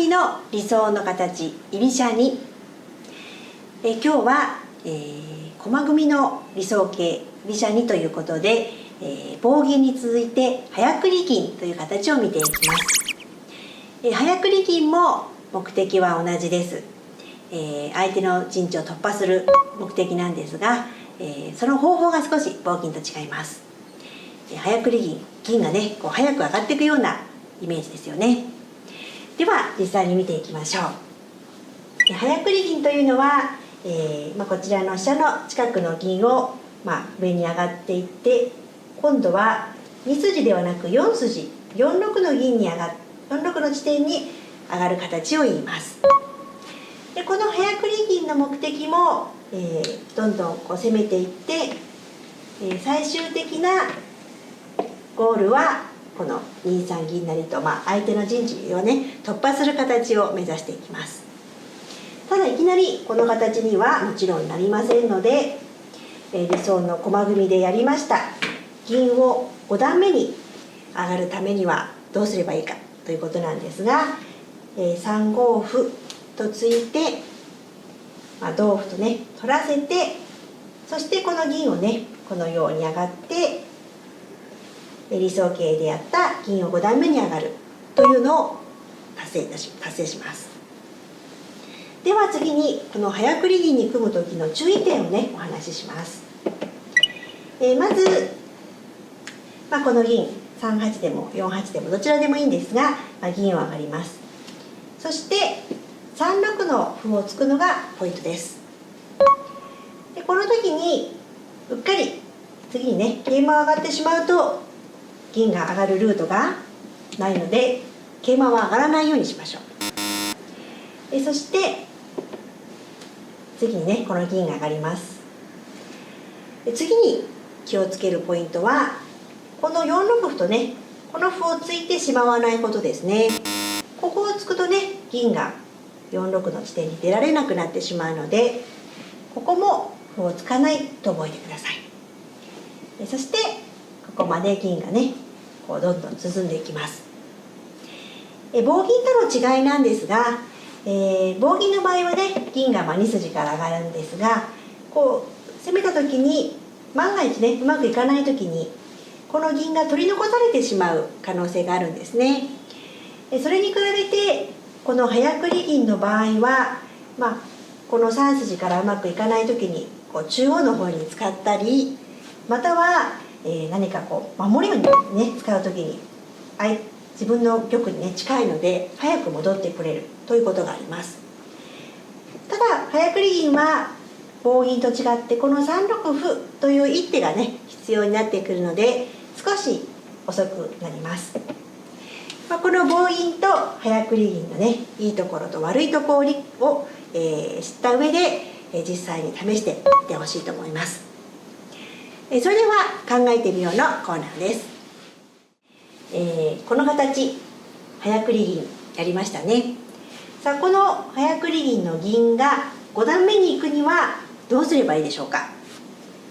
の理想の形居飛車2。今日は、駒組みの理想形居飛車2ということで、棒銀に続いて早繰り銀という形を見ていきます。早繰り銀も目的は同じです。相手の陣地を突破する目的なんですが、その方法が少し棒銀と違います。早繰り銀がねこう早く上がっていくようなイメージですよね。では実際に見ていきましょう。早繰り銀というのは、こちらの飛車の近くの銀を、上に上がっていって、今度は2筋ではなく4筋4六の銀に上がる4六の地点に上がる形を言います。でこの早繰り銀の目的も、どんどんこう攻めていって、最終的なゴールはこの2三銀成と、相手の陣地をね突破する形を目指していきます。ただいきなりこの形にはもちろんなりませんので、理想の駒組みでやりました銀を5段目に上がるためにはどうすればいいかということなんですが、3五歩と突いて、同歩とね取らせて、そしてこの銀をねこのように上がって理想形でやった銀を5段目に上がるというのを達成します。では次にこの早繰り銀に組む時の注意点をねお話しします。まず、この銀3八でも4八でもどちらでもいいんですが、銀を上がります。そして3六の歩を突くのがポイントです。でこの時にうっかり次にね桂馬を上がってしまうと銀が上がるルートがないので、桂馬は上がらないようにしましょう。そして次にねこの銀が上がります。次に気をつけるポイントはこの4六歩とねこの歩を突いてしまわないことですね。ここを突くとね銀が4六の地点に出られなくなってしまうので、ここも歩を突かないと覚えてください。そしてここまで銀がねこうどんどん進んでいきます。棒銀との違いなんですが、棒銀の場合はね銀が2筋から上がるんですが、こう攻めた時に万が一ねうまくいかない時にこの銀が取り残されてしまう可能性があるんですね。それに比べてこの早繰り銀の場合は、この3筋からうまくいかない時にこう中央の方に使ったり、または何かこう守りをね使う時に自分の玉にね近いので早く戻ってくれるということがあります。ただ早繰り銀は棒銀と違ってこの3六歩という一手がね必要になってくるので少し遅くなります。この棒銀と早繰り銀のねいいところと悪いところを、知った上で実際に試してみてほしいと思います。それでは考えてみようのコーナーです。この形早繰り銀やりましたね。さあこの早繰り銀の銀が5段目に行くにはどうすればいいでしょうか。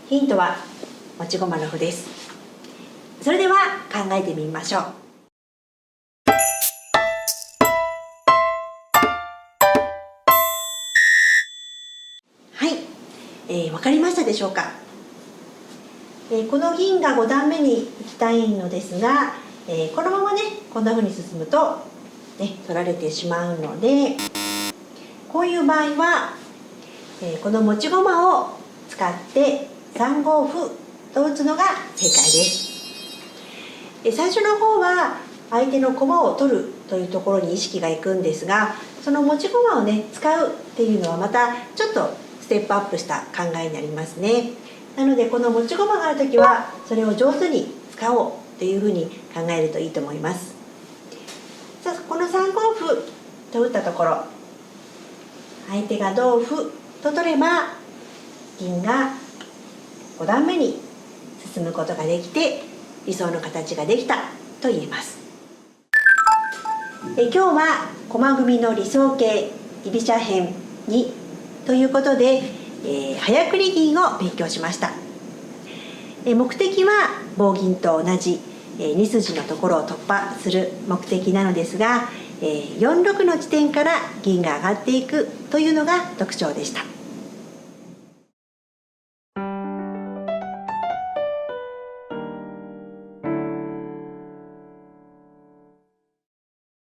ヒントは持ち駒の歩です。それでは考えてみましょう。わかりましたでしょうか。この銀が5段目に行きたいのですが、このままねこんな風に進むと、取られてしまうので、こういう場合は、この持ち駒を使って3五歩と打つのが正解です。最初の方は相手の駒を取るというところに意識がいくんですが、その持ち駒をね使うっていうのはまたちょっとステップアップした考えになりますね。なのでこの持ち駒があるときはそれを上手に使おうというふうに考えるといいと思います。さあこの3五歩と打ったところ、相手が同歩と取れば銀が5段目に進むことができて理想の形ができたと言えます。今日は駒組みの理想形居飛車編2ということで、早繰り銀を勉強しました。目的は棒銀と同じ2筋のところを突破する目的なのですが、4、6の地点から銀が上がっていくというのが特徴でした。